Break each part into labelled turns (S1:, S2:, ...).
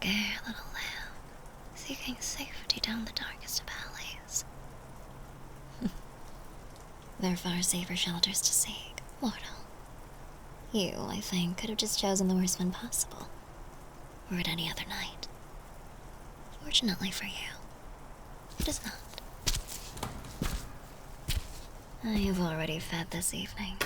S1: scared little lamb, seeking safety down the darkest of alleys. There are far safer shelters to seek, mortal. You, I think, could have just chosen the worst one possible. Or at any other night. Fortunately for you, it is not. I have already fed this evening.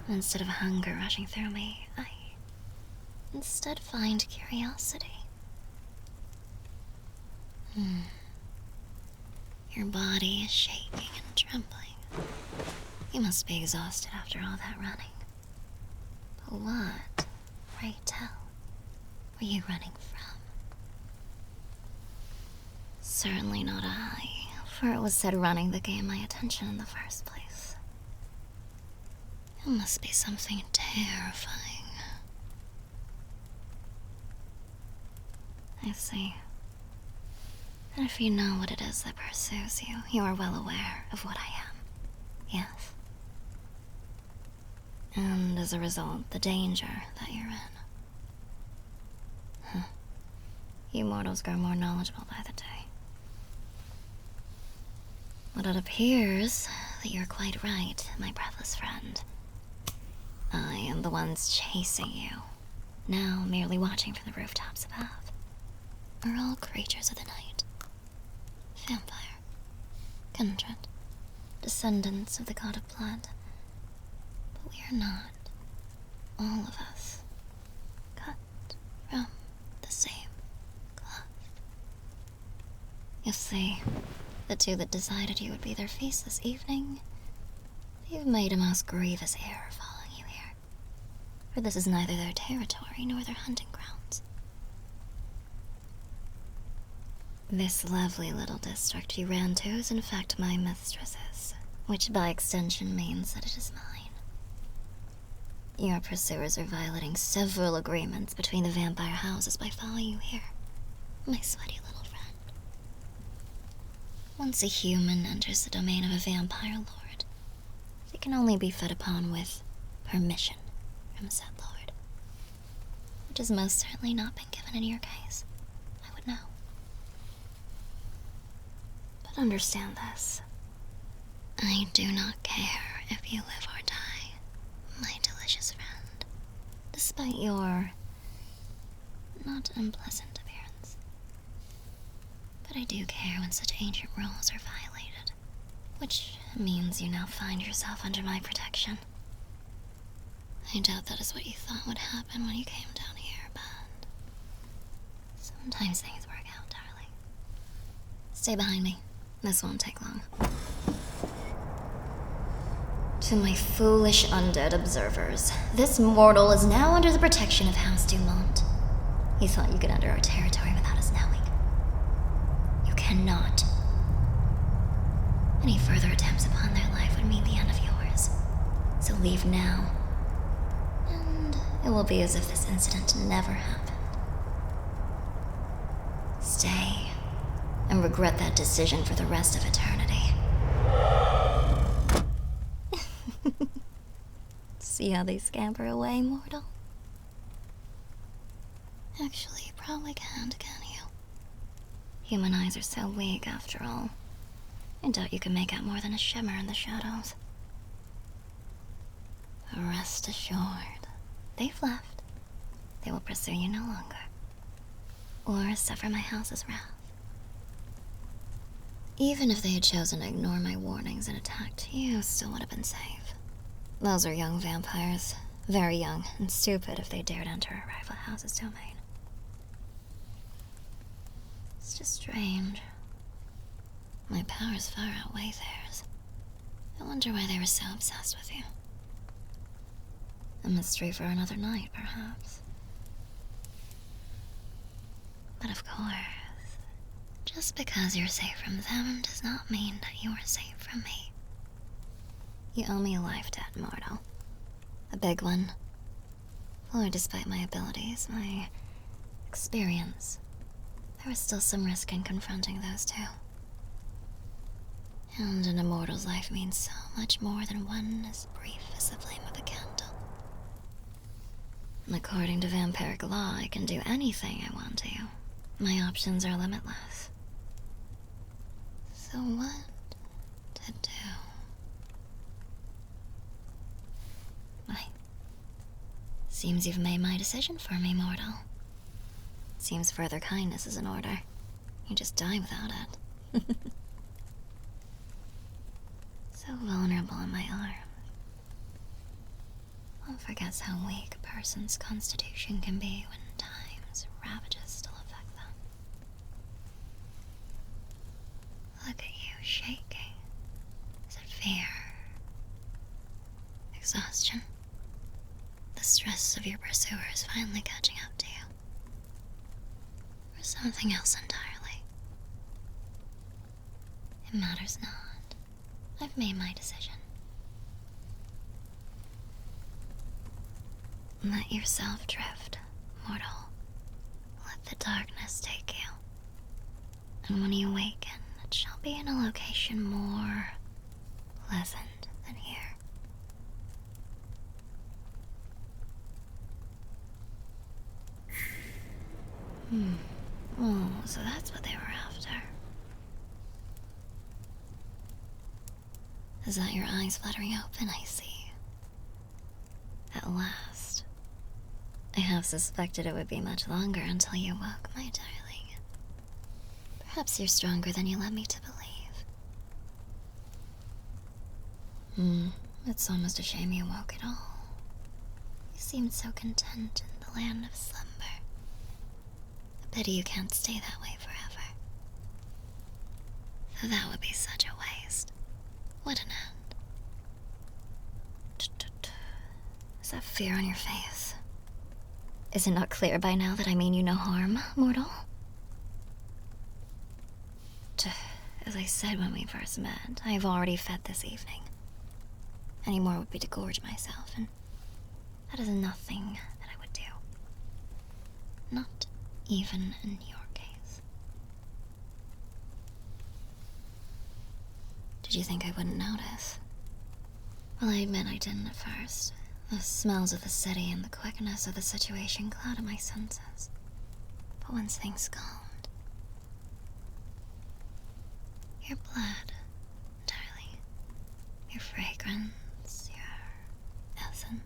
S1: Instead of hunger rushing through me, I instead find curiosity. Your body is shaking and trembling. You must be exhausted after all that running. But what, pray tell, were you running from? Certainly not I, for it was said running that gained my attention in the first place. It must be something terrifying. I see. And if you know what it is that pursues you, you are well aware of what I am. Yes. And as a result, the danger that you're in. You mortals grow more knowledgeable by the day. But it appears that you're quite right, my breathless friend. I am the ones chasing you, now merely watching from the rooftops above, are all creatures of the night. Vampire, kindred, descendants of the god of blood. But we are not, all of us, cut from the same cloth. You see, the two that decided you would be their feast this evening, you've made a most grievous error following you here. For this is neither their territory nor their hunting grounds. This lovely little district you ran to is in fact my mistress's, which by extension means that it is mine. Your pursuers are violating several agreements between the vampire houses by following you here, my sweaty little friend. Once a human enters the domain of a vampire lord, they can only be fed upon with permission from said lord, which has most certainly not been given in your case, I would know. But understand this. I do not care if you live or die, my delicious friend, despite your not unpleasant appearance. But I do care when such ancient rules are violated, which means you now find yourself under my protection. I doubt that is what you thought would happen when you came down here, but sometimes things work out, darling. Stay behind me. This won't take long. To my foolish undead observers, this mortal is now under the protection of House Dumont. You thought you could enter our territory without us knowing. You cannot. Any further attempts upon their life would mean the end of yours. So leave now. And it will be as if this incident never happened. Stay, and regret that decision for the rest of eternity. See how they scamper away, mortal? Actually, you probably can't, can you? Human eyes are so weak, after all. I doubt you can make out more than a shimmer in the shadows. But rest assured, they've left. They will pursue you no longer, or suffer my house's wrath. Even if they had chosen to ignore my warnings and attacked, you still would have been safe. Those are young vampires, very young and stupid if they dared enter a rival house's domain. It's just strange. My powers far outweigh theirs. I wonder why they were so obsessed with you. A mystery for another night, perhaps. But of course, just because you're safe from them does not mean that you are safe from me. You owe me a life debt, mortal. A big one. For despite my abilities, my experience, there was still some risk in confronting those two. And an immortal's life means so much more than one as brief as the flame of a candle. According to vampiric law, I can do anything I want to. My options are limitless. So what to do? Seems you've made my decision for me, mortal. Seems further kindness is in order. You just die without it. So vulnerable in my arms. One forgets how weak a person's constitution can be when time's ravages still affect them. Look at you shaking. Is it fear? Exhaustion? The stress of your pursuers finally catching up to you? Or something else entirely? It matters not. I've made my decision. Let yourself drift, mortal. Let the darkness take you. And when you awaken, it shall be in a location more pleasant than here. Oh, so that's what they were after. Is that your eyes fluttering open? I see. At last. I have suspected it would be much longer until you woke, my darling. Perhaps you're stronger than you led me to believe. It's almost a shame you woke at all. You seemed so content in the land of slumber. A pity you can't stay that way forever. Though that would be such a waste. What an end. Is that fear on your face? Is it not clear by now that I mean you no harm, mortal? As I said when we first met, I have already fed this evening. Any more would be to gorge myself, and that is nothing that I would do. Not even in your case. Did you think I wouldn't notice? Well, I admit I didn't at first. The smells of the city and the quickness of the situation clouded my senses. But once things calmed, your blood, darling, your fragrance, your essence,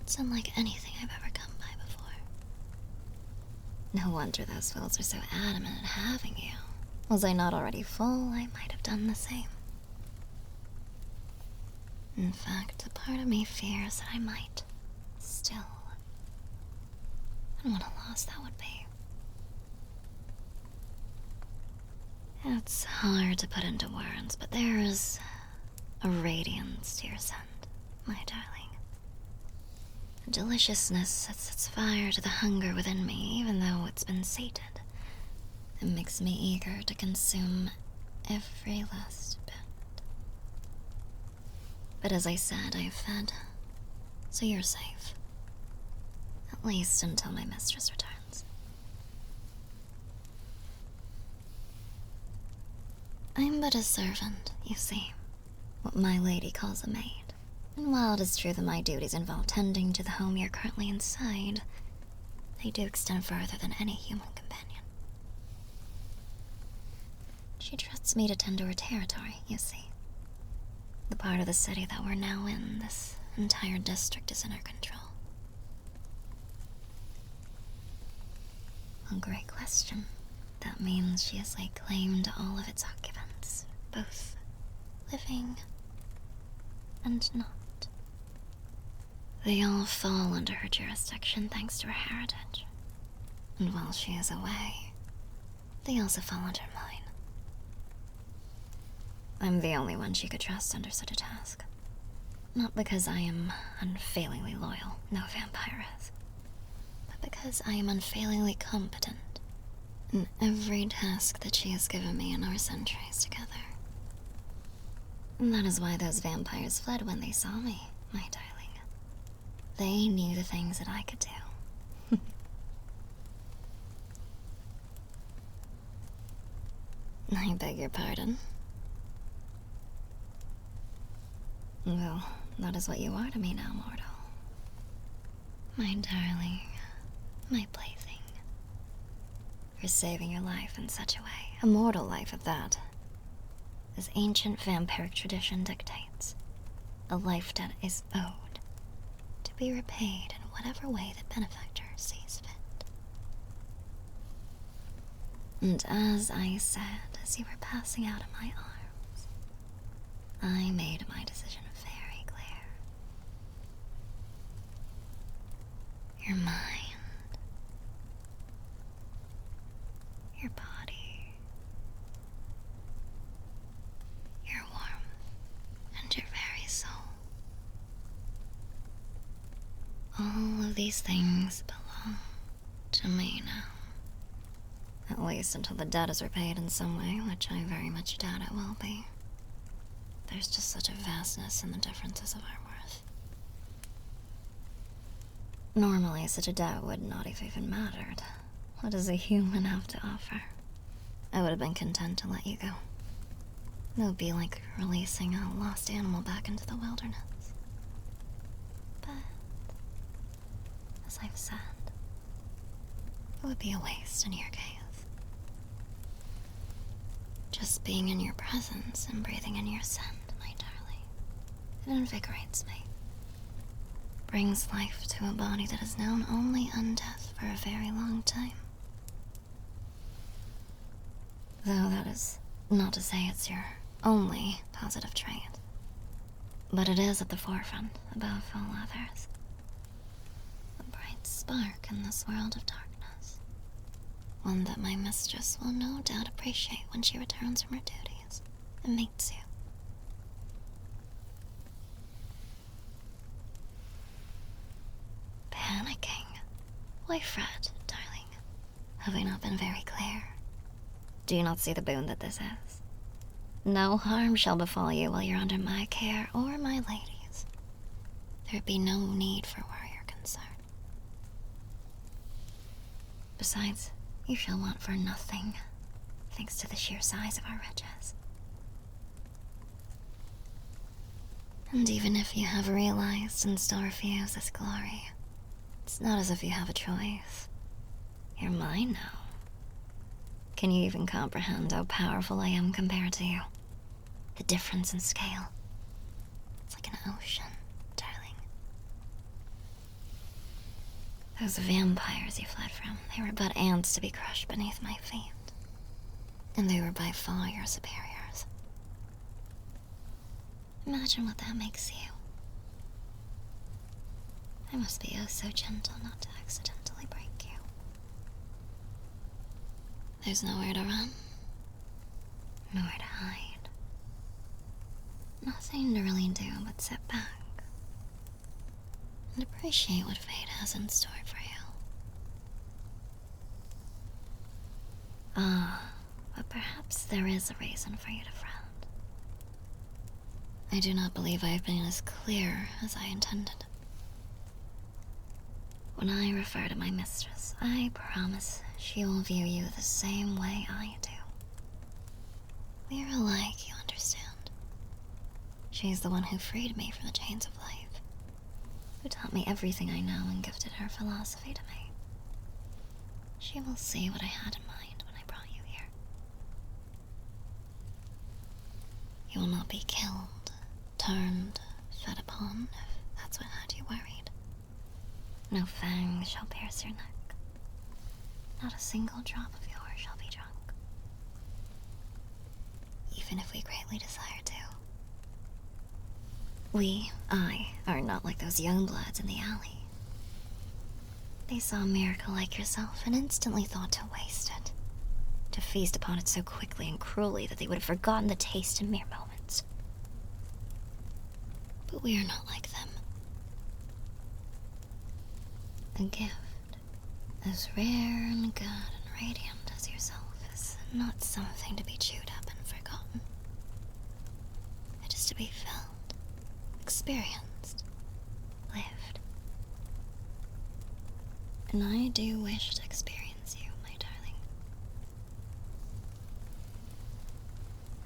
S1: it's unlike anything I've ever come by before. No wonder those fools are so adamant at having you. Was I not already full, I might have done the same. In fact, a part of me fears that I might still. And what a loss that would be. It's hard to put into words, but there is a radiance to your scent, my darling. A deliciousness that sets fire to the hunger within me, even though it's been sated. It makes me eager to consume every last bit. But as I said, I've fed, so you're safe. At least until my mistress returns. I'm but a servant, you see, what my lady calls a maid. And while it is true that my duties involve tending to the home you're currently inside, they do extend further than any human companion. She trusts me to tend to her territory, you see. The part of the city that we're now in, this entire district is in her control. A great question. That means she has laid claim to all of its occupants, both living and not. They all fall under her jurisdiction thanks to her heritage. And while she is away, they also fall under mine. I'm the only one she could trust under such a task. Not because I am unfailingly loyal, no vampire is, but because I am unfailingly competent in every task that she has given me in our centuries together. And that is why those vampires fled when they saw me, my darling. They knew the things that I could do. I beg your pardon. Well, that is what you are to me now, mortal. My darling, my plaything. For saving your life in such a way, a mortal life at that, as ancient vampiric tradition dictates. A life debt is owed, to be repaid in whatever way the benefactor sees fit. And as I said as you were passing out of my arms, I made my decision very clear. Your mind, your body, your warmth, and your very soul. All of these things belong to me now. At least until the debt is repaid in some way, which I very much doubt it will be. There's just such a vastness in the differences of our worth. Normally, such a debt would not have even mattered. What does a human have to offer? I would have been content to let you go. It would be like releasing a lost animal back into the wilderness. But, as I've said, it would be a waste in your case. Just being in your presence and breathing in your scent, my darling, it invigorates me. Brings life to a body that has known only undeath for a very long time. Though that is not to say it's your only positive trait. But it is at the forefront above all others. A bright spark in this world of darkness. One that my mistress will no doubt appreciate when she returns from her duties and meets you. Panicking? Why fret, darling? Have I not been very clear? Do you not see the boon that this is? No harm shall befall you while you're under my care or my lady's. There'd be no need for worry or concern. Besides, you shall want for nothing, thanks to the sheer size of our riches. And even if you have realized and still refuse this glory, it's not as if you have a choice. You're mine now. Can you even comprehend how powerful I am compared to you? The difference in scale. It's like an ocean, darling. Those vampires you fled from, they were but ants to be crushed beneath my feet. And they were by far your superiors. Imagine what that makes you. I must be oh so gentle not to accidentally break you. There's nowhere to run, nowhere to hide. Nothing to really do but sit back and appreciate what fate has in store for you. But perhaps there is a reason for you to frown. I do not believe I have been as clear as I intended. When I refer to my mistress, I promise she will view you the same way I do. We are alike, you understand. She's the one who freed me from the chains of life, who taught me everything I know and gifted her philosophy to me. She will see what I had in mind when I brought you here. You will not be killed, turned, fed upon, if that's what had you worried. No fangs shall pierce your neck. Not a single drop of yours shall be drunk. Even if we greatly desire to. I, are not like those young bloods in the alley. They saw a miracle like yourself and instantly thought to waste it. To feast upon it so quickly and cruelly that they would have forgotten the taste in mere moments. But we are not like them. A gift as rare and good and radiant as yourself is not something to be chewed up and forgotten. It is to be felt, experienced, lived. And I do wish to experience you, my darling.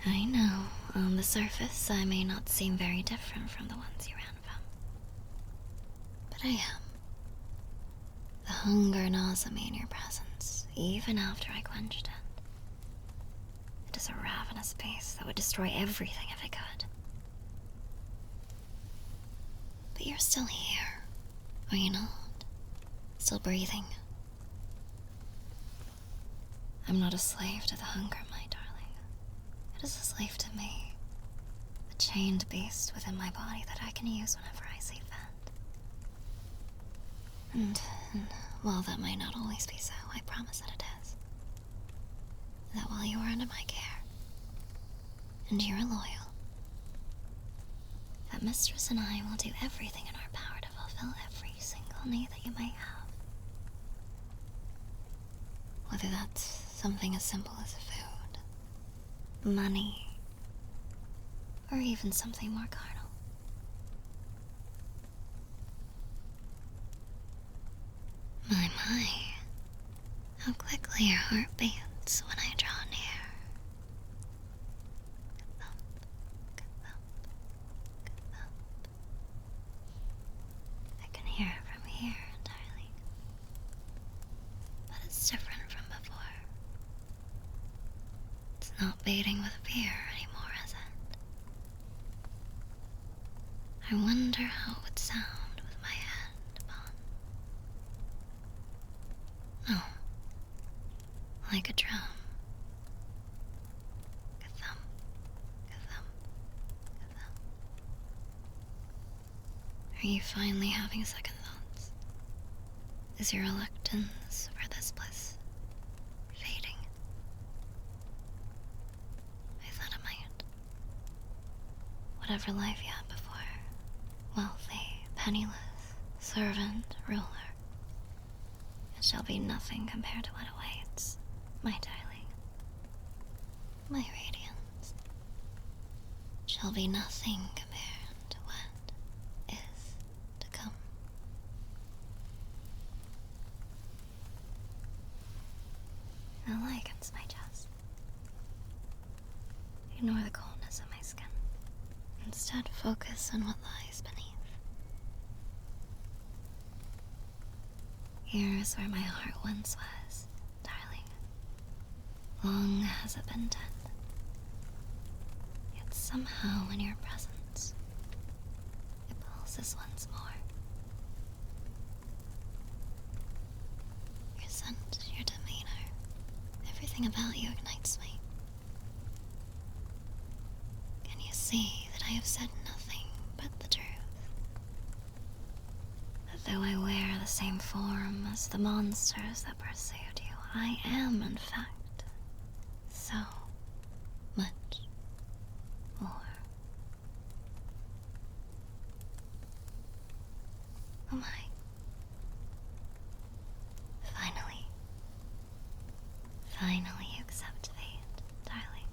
S1: I know, on the surface, I may not seem very different from the ones you ran from. But I am. hunger gnaws at me in your presence, even after I quenched it. It is a ravenous beast that would destroy everything if it could. But you're still here, are you not? Still breathing. I'm not a slave to the hunger, my darling. It is a slave to me. A chained beast within my body that I can use whenever I see fit. And while that might not always be so, I promise that it is. That while you are under my care, and you're loyal, that mistress and I will do everything in our power to fulfill every single need that you might have. Whether that's something as simple as food, money, or even something more carnal. My, how quickly your heart beats when I draw near. Good thump, good thump, good thump. I can hear it from here, darling. But it's different from before. It's not baiting with fear anymore, is it? I wonder how it would sound with my hand upon. Oh, like a drum. Good thump, good thump, good thump. Are you finally having second thoughts? Is your reluctance for this bliss fading? I thought it might. Whatever life you had before, wealthy, penniless, servant, ruler, it shall be nothing compared to what awaits, my darling. My radiance shall be nothing compared to what is to come. It lightens my chest. Ignore the coldness of my skin. Instead, focus on what lies beneath. Here is where my heart once was, darling. Long has it been dead. Yet somehow in your presence, it pulses once more. Your scent, your demeanor, everything about you ignites me. Can you see that I have said nothing but the truth? That though I wear the same form as the monsters that pursued you, I am, in fact, so much more. Oh my. Finally you accept fate, darling.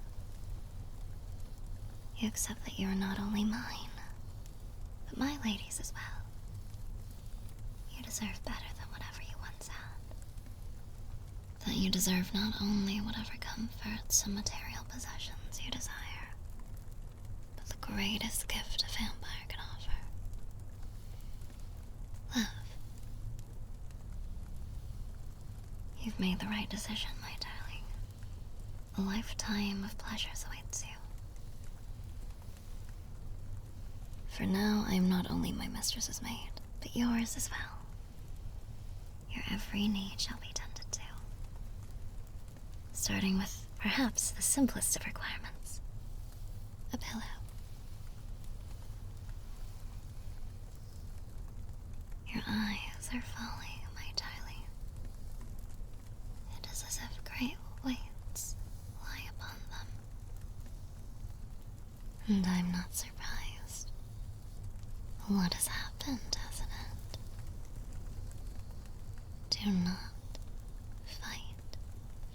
S1: You accept that you are not only mine, but my lady's as well. You deserve better than whatever you once had. That you deserve not only whatever comforts and material possessions you desire, but the greatest gift a vampire can offer. Love. You've made the right decision, my darling. A lifetime of pleasures awaits you. For now, I am not only my mistress's maid, but yours as well. Your every need shall be tended to. Starting with, perhaps, the simplest of requirements. A pillow. Your eyes are falling, my darling. It is as if great weights lie upon them. And I'm not surprised. A lot has happened, hasn't it? Do not fight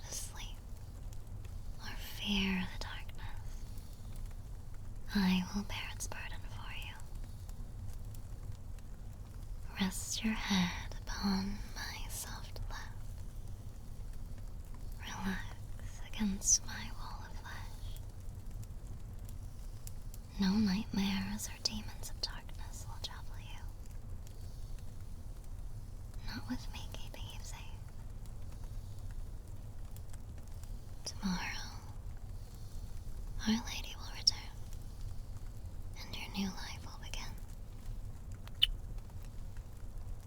S1: to sleep or fear the darkness. I will bear its burden for you. Rest your head upon my soft lap. Relax against my wall of flesh. No nightmares or demons of darkness will trouble you. Not with me keeping Our Lady will return, and your new life will begin.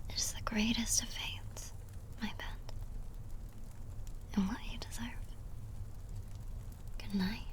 S1: It is the greatest of fates, my pet, and what you deserve. Good night.